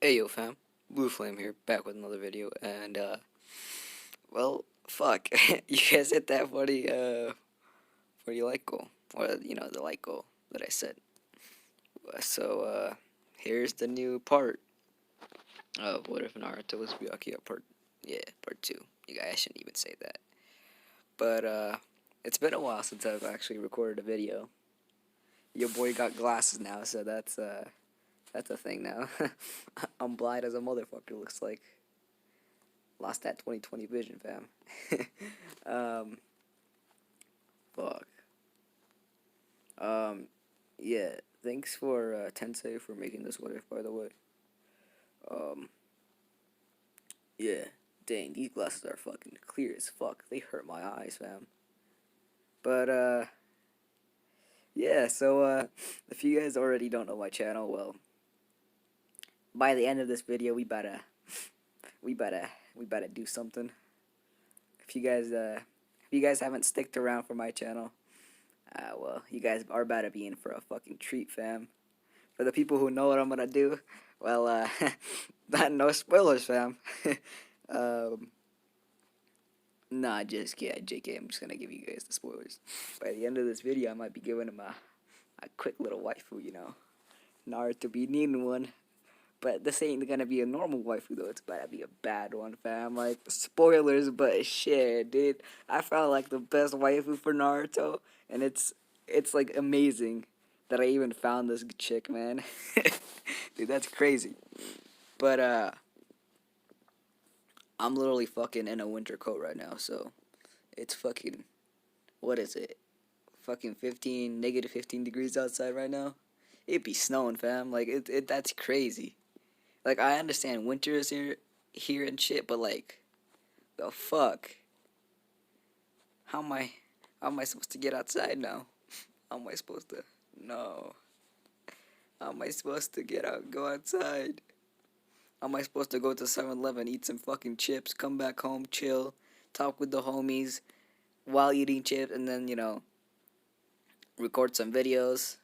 Hey yo fam, Blue Flame here, back with another video, and well, fuck, you guys hit that funny like goal, or the like goal that I said. So here's the new part of What If Naruto was Byakuya part 2. I shouldn't even say that, but it's been a while since I've actually recorded a video. Your boy got glasses now, so that's a thing now. I'm blind as a motherfucker. Looks like. Lost that 20/20 vision, fam. um, fuck. Um, yeah. Thanks for Tensei for making this what if, by the way. Um, yeah. Dang, these glasses are fucking clear as fuck. They hurt my eyes, fam. But yeah. So if you guys already don't know my channel, well, by the end of this video, we better, we better do something. If you guys haven't sticked around for my channel, well, you guys are about to be in for a fucking treat, fam. For the people who know what I'm gonna do, well, no spoilers, fam. um, nah, just kidding, JK. I'm just gonna give you guys the spoilers. By the end of this video, I might be giving him a quick little waifu, Naruto be needing one. But this ain't gonna be a normal waifu though. It's about to be a bad one, fam. Like spoilers, but shit, dude. I found like the best waifu for Naruto, and it's like amazing that I even found this chick, man. Dude, that's crazy. But I'm literally fucking in a winter coat right now, so it's fucking what is it? Fucking 15 -15 degrees outside right now. It be snowing, fam. Like it that's crazy. Like I understand winter is here and shit, but like the fuck? How am I how am I supposed to get outside now? How am I supposed to no. How am I supposed to go outside? How am I supposed to go to 7-Eleven, eat some fucking chips, come back home, chill, talk with the homies while eating chips, and then, record some videos?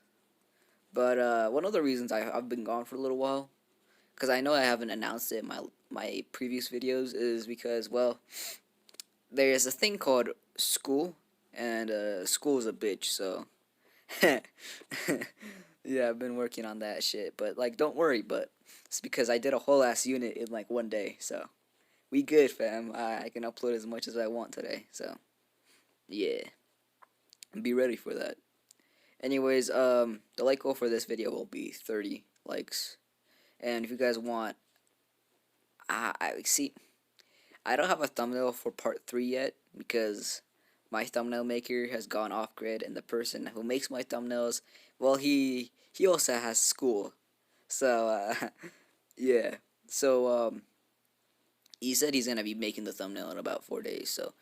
But one of the reasons I've been gone for a little while, because I know I haven't announced it in my previous videos, is because, well, there's a thing called school, and school is a bitch, so yeah, I've been working on that shit. But like, don't worry, but it's because I did a whole ass unit in like one day, so we good, fam. I can upload as much as I want today, so yeah, be ready for that. Anyways, the like goal for this video will be 30 likes, and if you guys want, I see. I don't have a thumbnail for part 3 yet because my thumbnail maker has gone off grid, and the person who makes my thumbnails, well, he also has school, so yeah. So he said he's gonna be making the thumbnail in about 4 days. So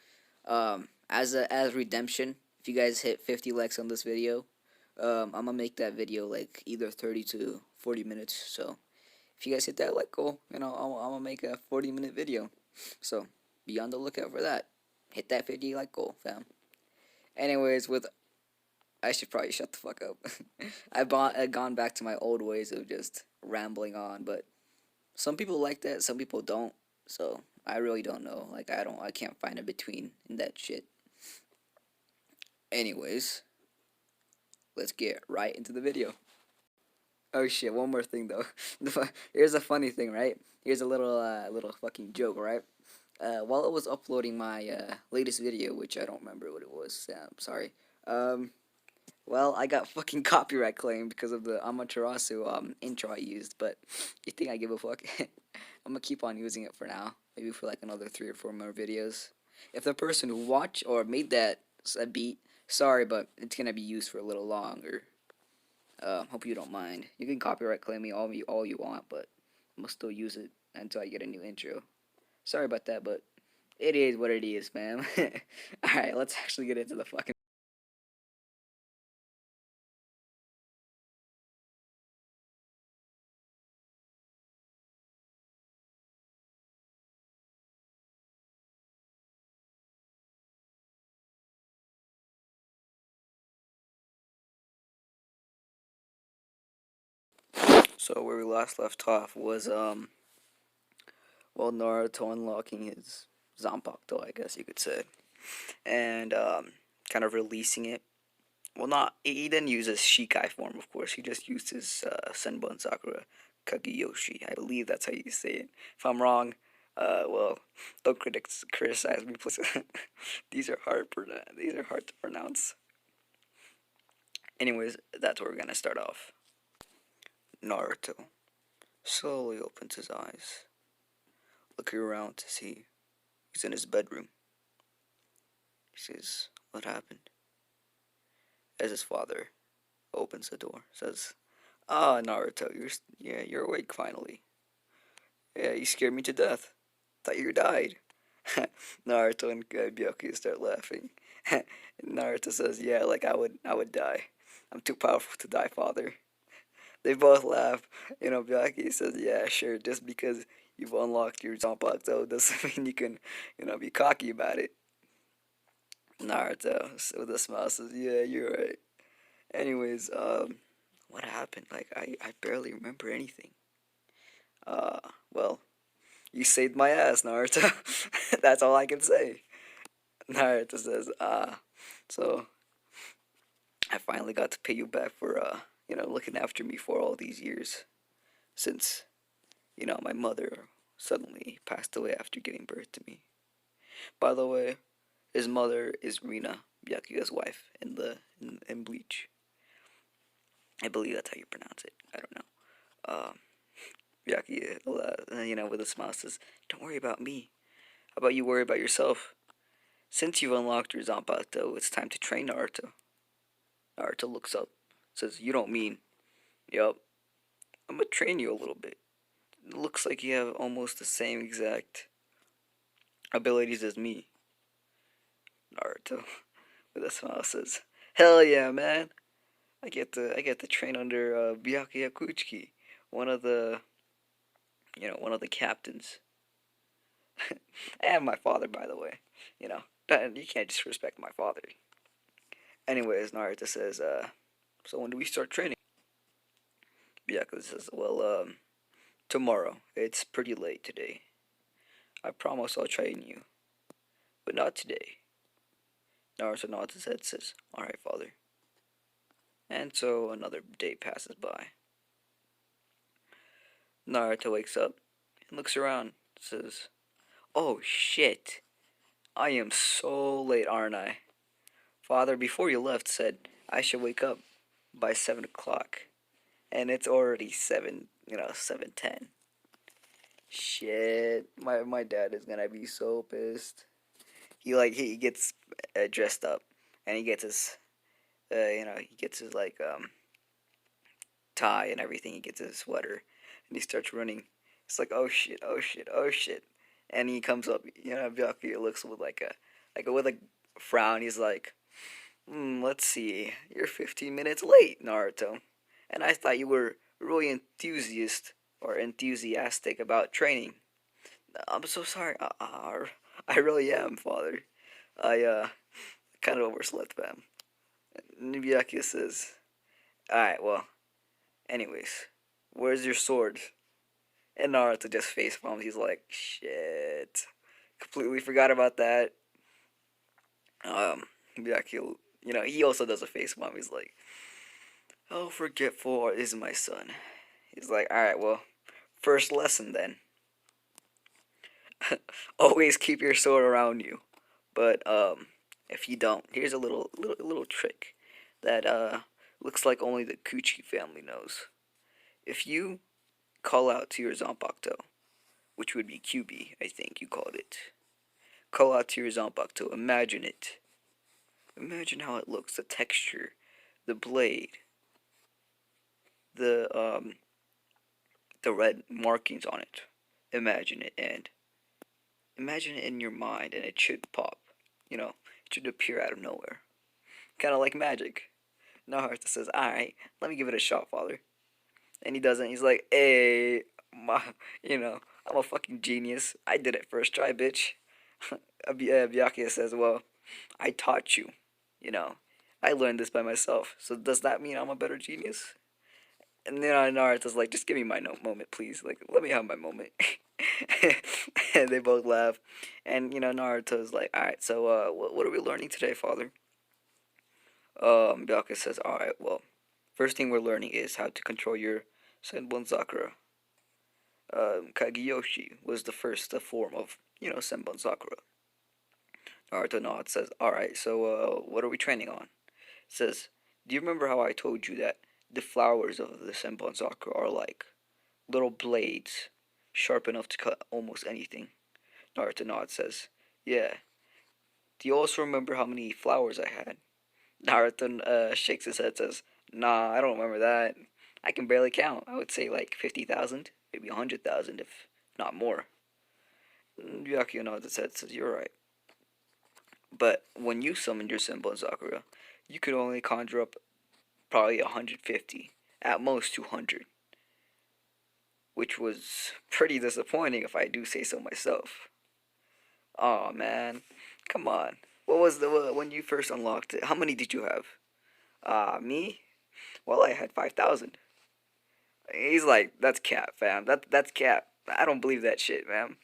as redemption, if you guys hit 50 likes on this video, I'm gonna make that video like either 30 to 40 minutes. So if you guys hit that like goal, I'm gonna make a 40-minute video. So be on the lookout for that. Hit that 50 like goal, fam. Anyways, I should probably shut the fuck up. I've gone back to my old ways of just rambling on, but some people like that, some people don't. So I really don't know. Like I can't find a between in that shit. Anyways, let's get right into the video. Oh shit! One more thing though. Here's a funny thing, right? Here's a little fucking joke, right? While I was uploading my latest video, which I don't remember what it was. I'm sorry. Um, well, I got fucking copyright claim because of the Amaterasu intro I used. But you think I give a fuck? I'm gonna keep on using it for now. Maybe for like another 3 or 4 more videos. If the person who watched or made that a beat, sorry, but it's gonna be used for a little longer. Hope you don't mind. You can copyright claim me all you want, but I'm gonna still use it until I get a new intro. Sorry about that, but it is what it is, man. Alright, let's actually get into the fucking. So where we last left off was well, Naruto unlocking his Zanpakuto, I guess you could say, and kind of releasing it. Well, not he didn't use his Shikai form, of course. He just used his Senbon Sakura Kageyoshi. I believe that's how you say it. If I'm wrong, well, don't criticize me, please. These are hard to pronounce. Anyways, that's where we're gonna start off. Naruto slowly opens his eyes, looking around to see he's in his bedroom. He says, "What happened?" As his father opens the door, says, "Ah, Naruto, you're awake finally. Yeah, you scared me to death. Thought you died." Naruto and Byakuya start laughing. And Naruto says, "Yeah, like I would die. I'm too powerful to die, father." They both laugh. Byakuya says, "Yeah, sure. Just because you've unlocked your Zanpakuto doesn't mean you can, be cocky about it." Naruto, with a smile, says, "Yeah, you're right." Anyways, what happened? Like, I barely remember anything. Uh, well, you saved my ass, Naruto. That's all I can say. Naruto says, so I finally got to pay you back for, looking after me for all these years. Since, my mother suddenly passed away after giving birth to me. By the way, his mother is Rina, Byakuya's wife, in Bleach. I believe that's how you pronounce it. I don't know. Byakuya, with a smile says, "Don't worry about me. How about you worry about yourself? Since you've unlocked your Zanpakuto, it's time to train Naruto." Naruto looks up, says, "You don't mean?" "Yup, I'm gonna train you a little bit. It looks like you have almost the same exact abilities as me." Naruto, with a smile, says, "Hell yeah, man! I get to train under Byakuya Kuchiki, one of the one of the captains, and my father, by the way. You can't disrespect my father." Anyways, Naruto says, "So when do we start training?" Byakuya says, "Well, tomorrow. It's pretty late today. I promise I'll train you, but not today." Naruto nods his head, says, "All right, father." And so another day passes by. Naruto wakes up and looks around, says, "Oh shit, I am so late, aren't I? Father, before you left, said I should wake up by 7 o'clock, and it's already 7:10. Shit, my dad is gonna be so pissed. He gets dressed up, and he gets his tie and everything. He gets his sweater, and he starts running. It's like, oh shit, oh shit, oh shit, and he comes up. Byakuya looks with with a frown. He's like, let's see, you're 15 minutes late, Naruto, and I thought you were really enthusiastic about training. I'm so sorry. I really am, father. I kind of overslept, fam." Byakuya says, "All right, well, anyways, where's your sword?" And Naruto just face palms. He's like, "Shit, completely forgot about that." Byakuya, he also does a face palm. He's like, "How forgetful is my son?" He's like, "All right, well, first lesson then. Always keep your sword around you. But if you don't, here's a little trick that looks like only the Kuchi family knows. If you call out to your Zanpakuto, which would be QB, I think you called it. Call out to your Zanpakuto. Imagine it. Imagine how it looks, the texture, the blade, the the red markings on it. Imagine it, and imagine it in your mind, and it should pop. It should appear out of nowhere, kind of like magic." Naruto says, "All right, let me give it a shot, father." And he doesn't. He's like, "Hey, I'm a fucking genius. I did it first try, bitch." Byakuya says, "Well, I taught you. You know, I learned this by myself. So does that mean I'm a better genius?" And then Naruto's like, just give me my moment, please. Like, let me have my moment. And they both laugh. And, Naruto's like, alright, so, what are we learning today, father? Byakuya says, alright, well, first thing we're learning is how to control your Senbon Sakura. Kageyoshi was the first form of, Senbon Sakura. Naruto nods, says, alright, so, what are we training on? Says, do you remember how I told you that the flowers of the Senbon Sakura are like little blades, sharp enough to cut almost anything? Naruto nods, says, yeah. Do you also remember how many flowers I had? Naruto shakes his head, says, nah, I don't remember that. I can barely count. I would say like 50,000, maybe 100,000, if not more. Byakuya nods his head, says, you're right. But when you summoned your Senbon Sakura, you could only conjure up probably 150, at most 200, which was pretty disappointing if I do say so myself. Oh man, come on. What was when you first unlocked it? How many did you have? Me? Well, I had 5,000. He's like, that's cap, fam. That's cap. I don't believe that shit, man.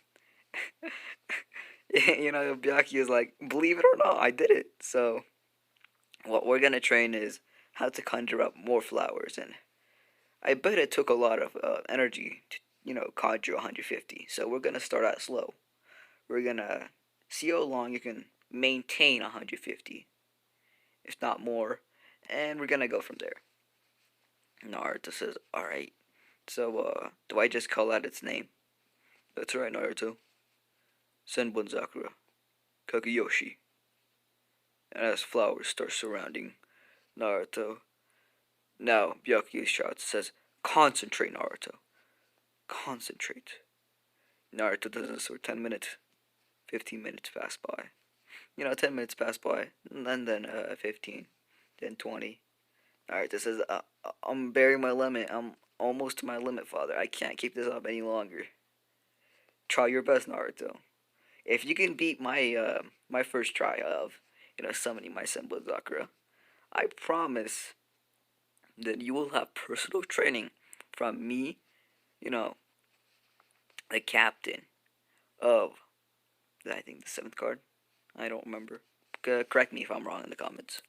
Byakuya is like, believe it or not, I did it. So what we're gonna train is how to conjure up more flowers, and I bet it took a lot of energy to, conjure 150. So we're gonna start out slow. We're gonna see how long you can maintain 150, if not more, and we're gonna go from there. Naruto says, "All right. So, do I just call out its name?" "That's right, Naruto. Senbon Sakura, Kageyoshi." And as flowers start surrounding Naruto, now Byakuya shouts, says, "Concentrate, Naruto. Concentrate." Naruto does this for 10 minutes. 15 minutes pass by. 10 minutes pass by, and then 15, then 20. Alright, this is, I'm bearing my limit. I'm almost to my limit, father. I can't keep this up any longer. Try your best, Naruto. If you can beat my first try of, summoning my Senbon Sakura, I promise that you will have personal training from me, you know, the captain of, I think, the 7th card. I don't remember. Correct me if I'm wrong in the comments.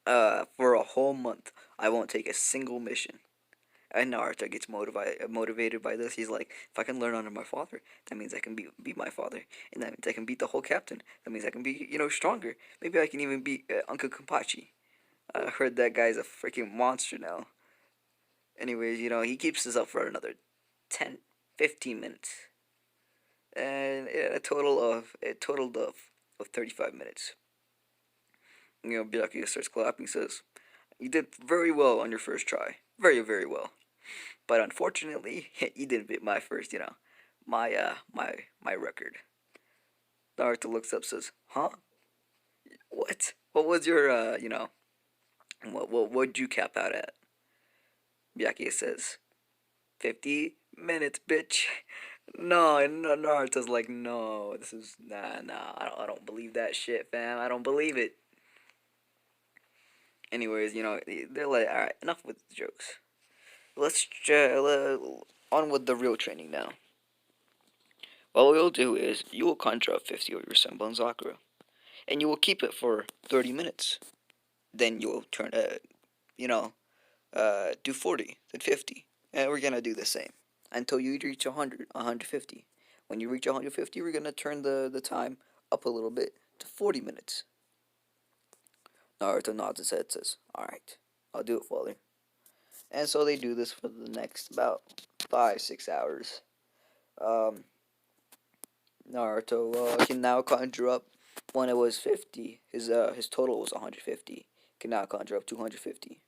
For a whole month, I won't take a single mission. And Naruto gets motivated by this. He's like, if I can learn under my father, that means I can beat my father, and that means I can beat the whole captain. That means I can be, stronger. Maybe I can even beat Uncle Kenpachi. I heard that guy's a freaking monster now. Anyways, he keeps this up for another 10, 15 minutes, and a total of 35 minutes. Byakuya starts clapping, says, "You did very well on your first try. Very, very well. But unfortunately, you didn't beat my first, my record." Naruto looks up, says, "Huh? What? What was your, what'd you cap out at?" Byakuya says, 50 minutes, bitch. No, Naruto's like, no, this is, nah, I don't believe that shit, fam. I don't believe it. Anyways, they're like, alright, enough with the jokes. Let's on with the real training now. What we'll do is you will conjure up 50 of your Senbon Sakura, and you will keep it for 30 minutes. Then you will turn, do 40, then 50, and we're gonna do the same until you reach 100, 150. When you reach 150, we're gonna turn the time up a little bit to 40 minutes. Naruto nods his head, says, "Alright, I'll do it, father." And so they do this for the next about 5, 6 hours. Um, Naruto can now conjure up. When it was 50, his total was 150. Can now conjure up 250,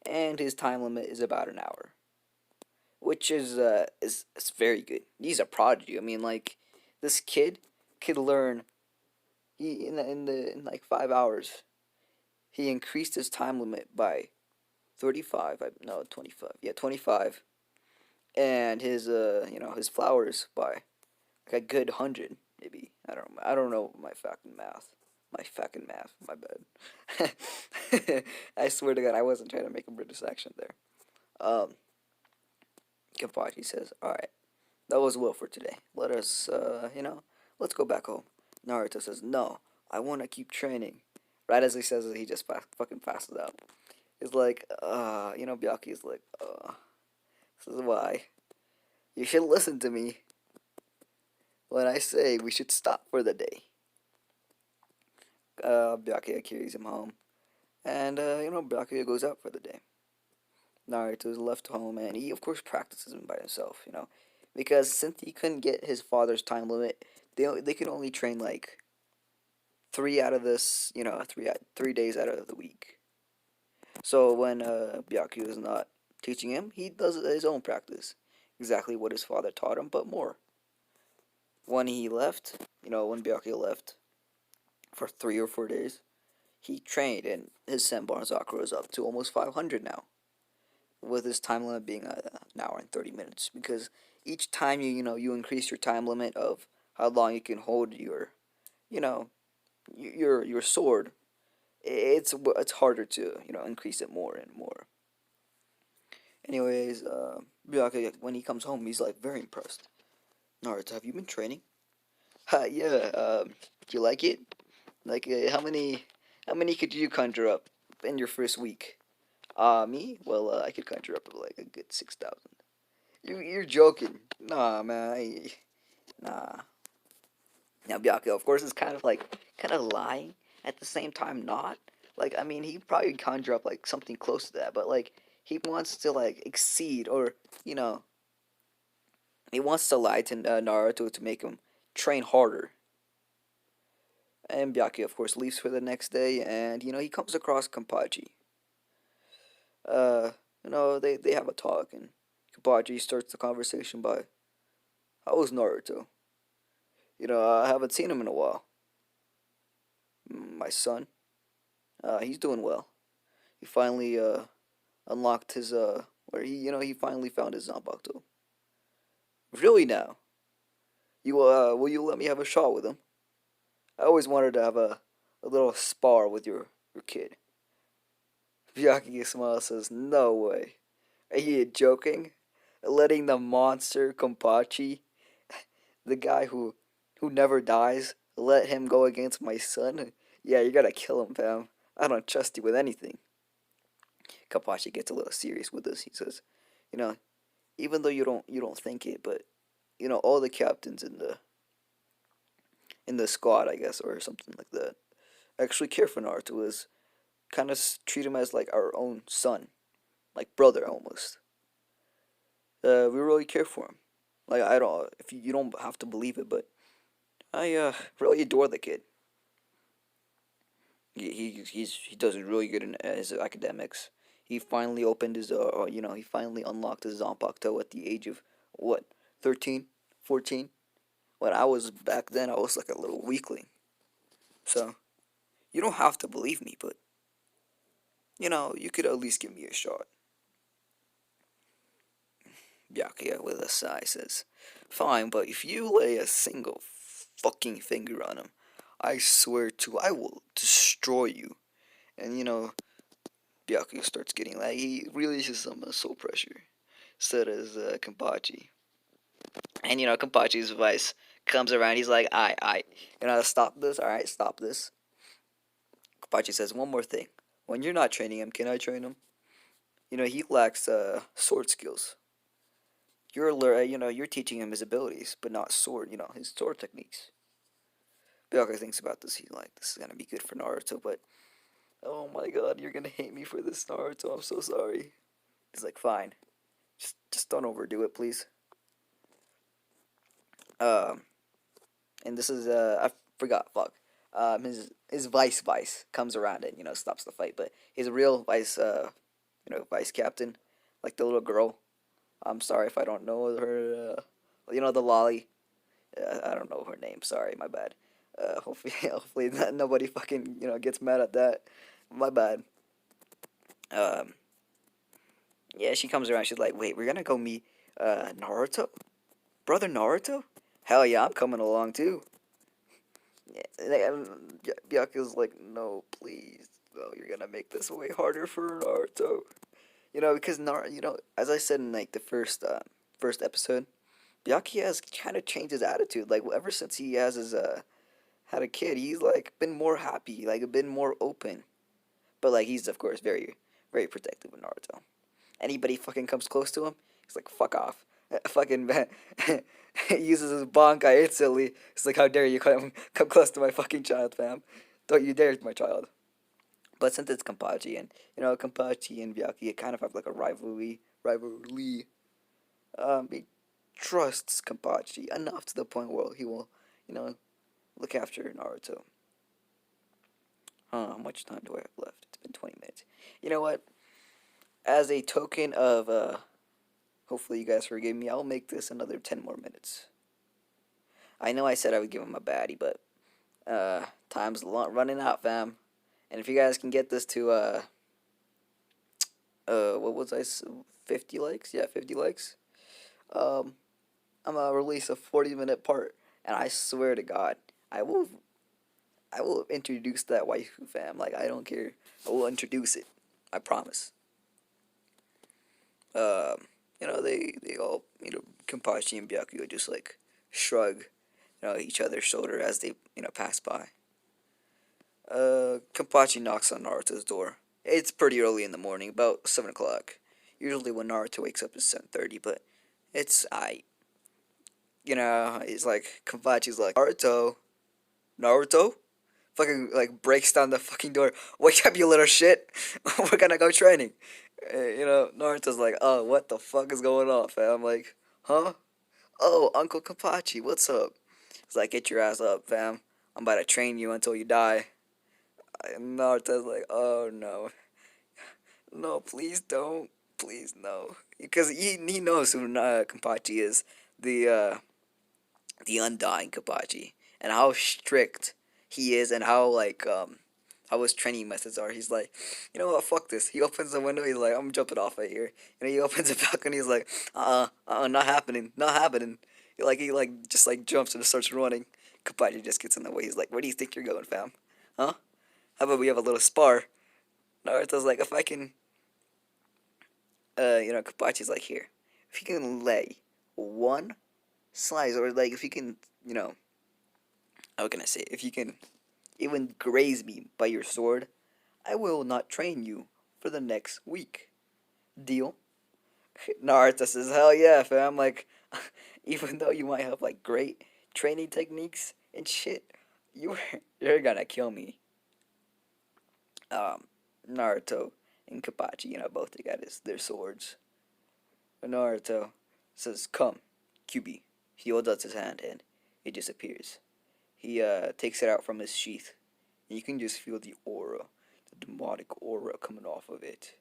and his time limit is about an hour, which is very good. He's a prodigy. I mean, like, this kid could learn. He in like 5 hours, he increased his time limit by 35. No, 25. Yeah, 25, and his flowers by like a good 100, maybe. I don't know my fucking math. My bad. I swear to God, I wasn't trying to make a British accent there. Um, Kenpachi says, "Alright, that was well for today. Let us, let's go back home." Naruto says, "No, I want to keep training." Right as he says it, he just fucking passes out. He's like, Byakuya's like, this is why. You should listen to me when I say we should stop for the day. Byakuya carries him home. And, Byakuya goes out for the day. Naruto is left home, and he, of course, practices him by himself. Because since he couldn't get his father's time limit, they could only train, like, three out of this, three days out of the week. So when Byakuya is not teaching him, he does his own practice. Exactly what his father taught him, but more. When he left, when Byakuya left for 3 or 4 days, he trained, and his Senbon Sakura is up to almost 500 now, with his time limit being an hour and 30 minutes. Because each time you increase your time limit of how long you can hold you know your sword, it's harder to increase it more and more. Anyways, Byakuya, when he comes home, he's like very impressed. Naruto, have you been training? Yeah. Do you like it? Like, how many could you conjure up in your first week? Me? Well, I could conjure up like a good 6,000. You're joking? Nah, man. Nah. Now Byakuya, of course, is kind of lying at the same time. Not like, I mean, he probably conjure up like something close to that, but like he wants to like exceed, or you know he wants to lie to Naruto to make him train harder. And Byakuya, of course, leaves for the next day, and he comes across Kenpachi. Uh, they have a talk, and Kenpachi starts the conversation by, "How was Naruto? I haven't seen him in a while. My son, he's doing well. He finally unlocked his where he finally found his Zanpakuto. Really now? You will you let me have a shot with him? I always wanted to have a little spar with your kid." Byakuya smiles, says, "No way. Are you joking? Letting the monster Kenpachi, the guy who never dies, let him go against my son? Yeah, you gotta kill him, fam. I don't trust you with anything." Kenpachi gets a little serious with this. He says, "You know, even though you don't think it, but all the captains in the squad, I guess, or something like that, actually care for Naruto, is kind of treat him as like our own son, like brother almost. We really care for him. Like, I don't, if you don't have to believe it, but I really adore the kid. He does really good in his academics. He finally opened his he finally unlocked his Zanpakuto at the age of what, 13, 14. When I was back then, I was like a little weakling. So you don't have to believe me, but you could at least give me a shot." Byakuya, with a sigh, says, "Fine, but if you lay a single fucking finger on him, I swear to I will destroy you." And Byakuya starts getting like, he releases some soul pressure. So does Kenpachi. And Kenpachi's voice comes around. He's like, "I, stop this. All right, stop this." Kenpachi says, "One more thing. When you're not training him, can I train him? He lacks sword skills. You're teaching him his abilities, but not sword. His sword techniques." Byakuya thinks about this. He's like, "This is gonna be good for Naruto, but oh my god, you're gonna hate me for this, Naruto. I'm so sorry." He's like, "Fine, just don't overdo it, please." Um, and this is I forgot. Fuck. His vice comes around and stops the fight, but his real vice captain, like the little girl. I'm sorry if I don't know her. The lolly. I don't know her name. Sorry, my bad. Hopefully nobody fucking gets mad at that. My bad. Um, yeah, she comes around. She's like, "Wait, we're gonna go meet Naruto, brother Naruto. Hell yeah, I'm coming along too." Yeah, Byakuya's like, "No, please, no, you're gonna make this way harder for Naruto. Because as I said in like the first episode, Byakuya has kind of changed his attitude. Like ever since he has his had a kid, he's like been more happy, like been more open. But like he's of course very protective of Naruto. Anybody fucking comes close to him, he's like fuck off. Fucking he uses his Bankai instantly. It's like how dare you come close to my fucking child, fam? Don't you dare, my child. But since it's Kenpachi and Kenpachi and Byakuya kind of have like a rivalry. He trusts Kenpachi enough to the point where he will, you know, look after Naruto. How much time do I have left? It's been 20 minutes. You know what? As a token of, hopefully you guys forgive me, I'll make this another 10 more minutes. I know I said I would give him a baddie, but, time's running out, fam. And if you guys can get this to, what was I, 50 likes? Yeah, 50 likes. I'm gonna release a 40-minute part, and I swear to God, I will introduce that waifu, fam. Like, I don't care. I will introduce it. I promise. They all, Kenpachi and Byakuya just, like, shrug, each other's shoulder as they, pass by. Kenpachi knocks on Naruto's door. It's pretty early in the morning, about 7 o'clock. Usually when Naruto wakes up is 7:30, but it's, it's like, Kenpachi's like, Naruto? Fucking like breaks down the fucking door. Wake up, you little shit! We're gonna go training. Naruto's like, oh, what the fuck is going on, fam? I'm like, huh? Oh, Uncle Kapachi, what's up? It's like, get your ass up, fam. I'm about to train you until you die. And Naruto's like, oh no, no, please don't, please no, because he knows who Kapachi is, the uh, the undying Kapachi, and how strict he is, and how his training methods are. He's like, you know what, fuck this. He opens the window, he's like, I'm jumping off right here. He opens the balcony, he's like, not happening, not happening. He just like jumps and starts running. Kapachi just gets in the way. He's like, where do you think you're going, fam? Huh? How about we have a little spar? Naruto's like, if I can, Kapachi's like, here, if you can lay one slice, or like if you can, how can I say it? If you can even graze me by your sword, I will not train you for the next week. Deal? Naruto says, hell yeah, fam. Like, even though you might have like great training techniques and shit, you're gonna kill me. Um, Naruto and Kapachi, both they got their swords. Naruto says, come, QB. He holds out his hand and it disappears. He takes it out from his sheath, and you can just feel the aura, the demonic aura coming off of it.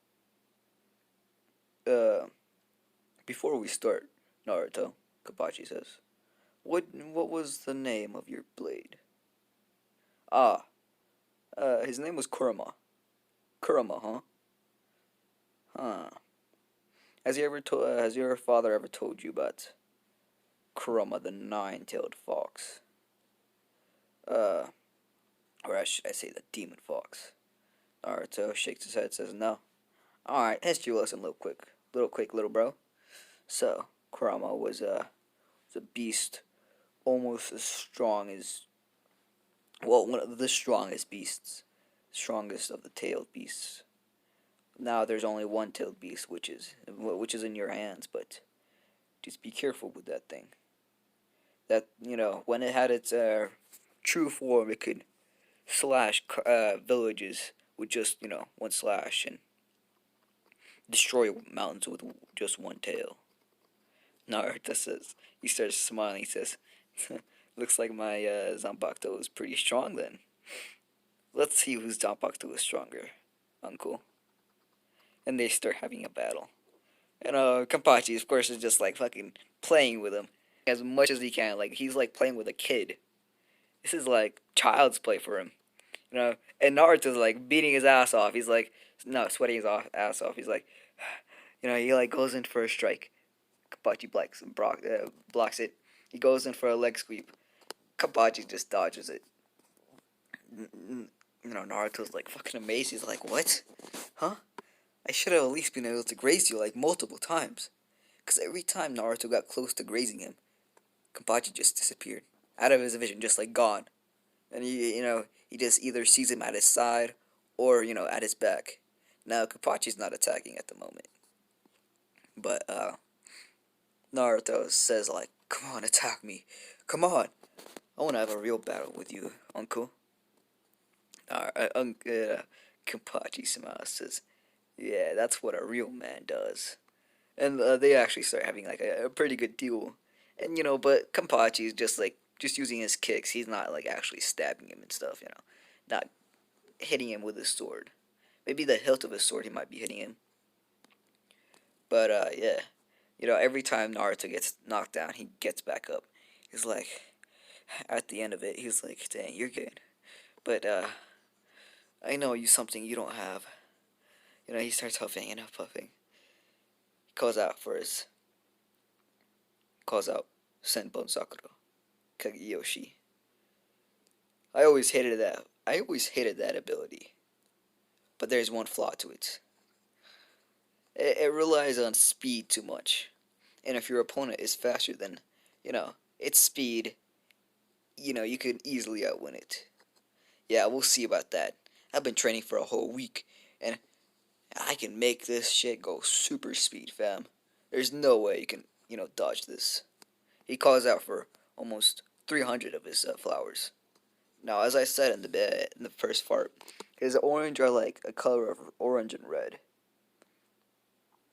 Before we start, Naruto, Kapachi says, what was the name of your blade? Ah, his name was Kurama. Kurama, huh? Huh. Has your father ever told you about Kurama the nine-tailed fox? Or should I say the demon fox? Naruto shakes his head, says no. Alright, history lesson real quick, little bro. So, Kurama was a beast almost as strong as, well, one of the strongest beasts. Strongest of the tailed beasts. Now there's only one tailed beast, which is in your hands, but just be careful with that thing. That, when it had its true form, it could slash villages with just, one slash, and destroy mountains with just one tail. Naruto says, he starts smiling, he says, looks like my Zanpakuto is pretty strong then. Let's see whose Zanpakuto is stronger, uncle. And they start having a battle. And Kenpachi, of course, is just like fucking playing with him as much as he can. Like, he's like playing with a kid. This is like child's play for him. And Naruto's like beating his ass off. He's like, no, sweating his ass off. He's like, he like goes in for a strike. Kenpachi blocks it. He goes in for a leg sweep. Kenpachi just dodges it. Naruto's like fucking amazed. He's like, what? Huh? I should have at least been able to graze you like multiple times. Because every time Naruto got close to grazing him, Kenpachi just disappeared. Out of his vision, just like gone. And he just either sees him at his side or, at his back. Now, Kenpachi's not attacking at the moment. But, Naruto says, like, come on, attack me. Come on. I want to have a real battle with you, uncle. Kenpachi smiles, says, yeah, that's what a real man does. And they actually start having, like, a pretty good duel. And, but Kenpachi is just using his kicks. He's not, like, actually stabbing him and stuff, Not hitting him with his sword. Maybe the hilt of his sword he might be hitting him. But, yeah. Every time Naruto gets knocked down, he gets back up. He's like, at the end of it, he's like, dang, you're good. But, I know you something you don't have. He starts huffing and puffing. He calls out Senbon Sakura, Kageyoshi. I always hated that ability. But there's one flaw to it. It relies on speed too much. And if your opponent is faster than, its speed, you could easily outwin it. Yeah, we'll see about that. I've been training for a whole week, and I can make this shit go super speed, fam. There's no way you can, dodge this. He calls out for almost 300 of his flowers. Now, as I said in the first part, his orange are like a color of orange and red.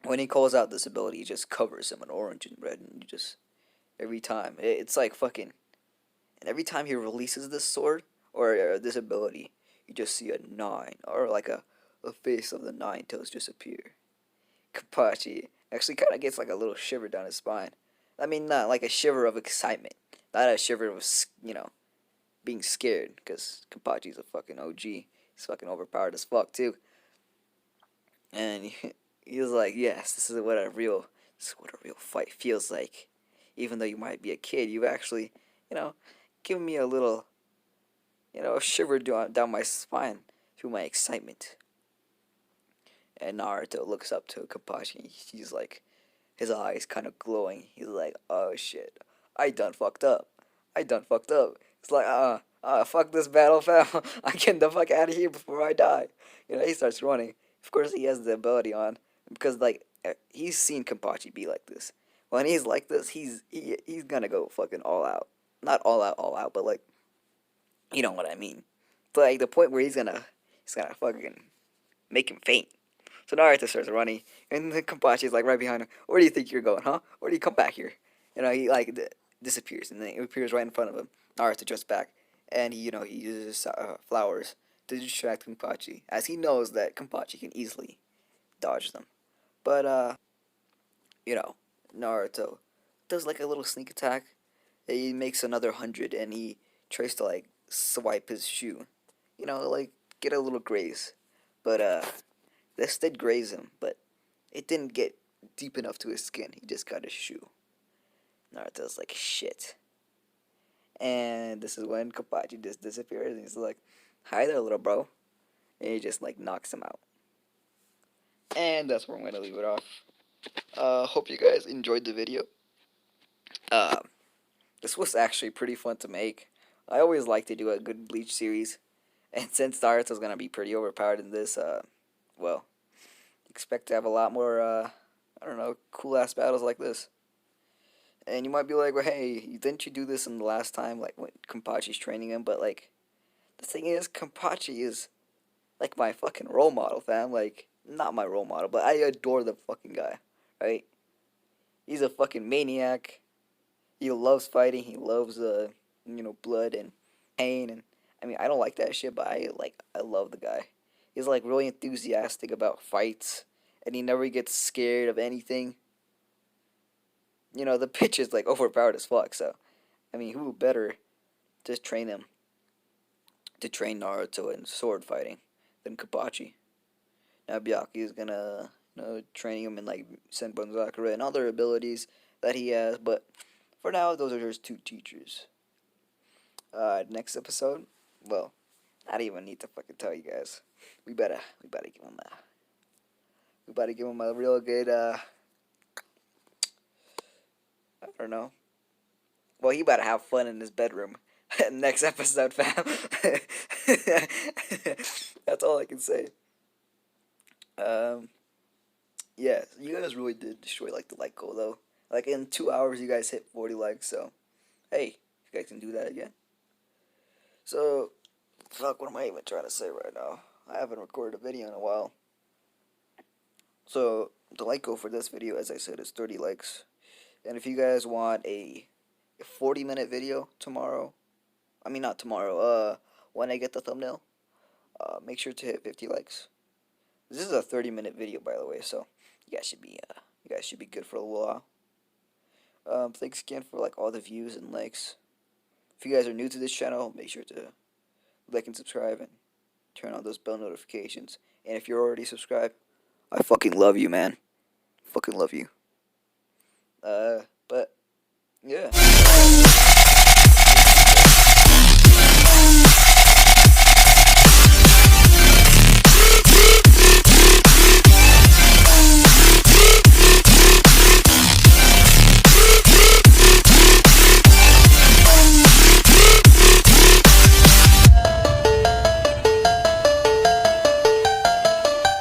When he calls out this ability, he just covers him in orange and red, and every time it's like fucking. And every time he releases this sword or this ability, you just see a 9 or like a face of the 9-tails just appear. Kenpachi actually kind of gets like a little shiver down his spine. I mean, not like a shiver of excitement, not a shiver of being scared, because Kenpachi's a fucking OG. He's fucking overpowered as fuck too. And he was like, yes, this is what a real fight feels like. Even though you might be a kid, you've actually, given me a little, shiver down my spine through my excitement. And Naruto looks up to Kenpachi. He's like, his eyes kind of glowing. He's like, oh shit, I done fucked up. It's like, fuck this battle, fam. I get the fuck out of here before I die. He starts running. Of course, he has the ability on because like he's seen Kenpachi be like this. When he's like this, he's gonna go fucking all out. Not all out, but like, you know what I mean. But like the point where he's gonna fucking make him faint. So Naruto starts running, and then Kenpachi's like right behind him. Where do you think you're going, huh? Where do you come back here? He like disappears, and then he appears right in front of him. Naruto jumps back, and he uses flowers to distract Kenpachi, as he knows that Kenpachi can easily dodge them. But Naruto does like a little sneak attack. He makes another 100, and he tries to like swipe his shoe, like get a little graze. But this did graze him, but it didn't get deep enough to his skin. He just got his shoe. Naruto's like, shit. And this is when Kenpachi just disappears, and he's like, hi there, little bro. And he just like knocks him out. And that's where I'm going to leave it off. Hope you guys enjoyed the video. This was actually pretty fun to make. I always like to do a good Bleach series. And since Naruto's going to be pretty overpowered in this, well, expect to have a lot more, I don't know, cool-ass battles like this. And you might be like, well, hey, didn't you do this in the last time, like, when Kenpachi's training him? But, like, the thing is, Kenpachi is, like, my fucking role model, fam. Like, not my role model, but I adore the fucking guy, right? He's a fucking maniac. He loves fighting. He loves, blood and pain. And, I mean, I don't like that shit, but I love the guy. He's, like, really enthusiastic about fights. And he never gets scared of anything. The pitch is, like, overpowered as fuck, so, I mean, who better to train him, to train Naruto in sword fighting than Kenpachi? Now, Byakuya is gonna, training him in, like, Senbon Sakura and other abilities that he has, but for now, those are just 2 teachers. Next episode, well, I don't even need to fucking tell you guys. We better give him We about to give him a real good, I don't know. Well, he about to have fun in his bedroom. Next episode, fam. That's all I can say. Um, yeah, you guys really did destroy like the like goal though. Like in 2 hours, you guys hit 40 likes. So hey, you guys can do that again. So fuck, what am I even trying to say right now? I haven't recorded a video in a while. So the like goal for this video, as I said, is 30 likes. And if you guys want a 40-minute video tomorrow, I mean not tomorrow, when I get the thumbnail, make sure to hit 50 likes. This is a 30-minute video, by the way, so you guys should be good for a little while. Thanks again for like all the views and likes. If you guys are new to this channel, make sure to like and subscribe and turn on those bell notifications. And if you're already subscribed, I fucking love you, man. Fucking love you. But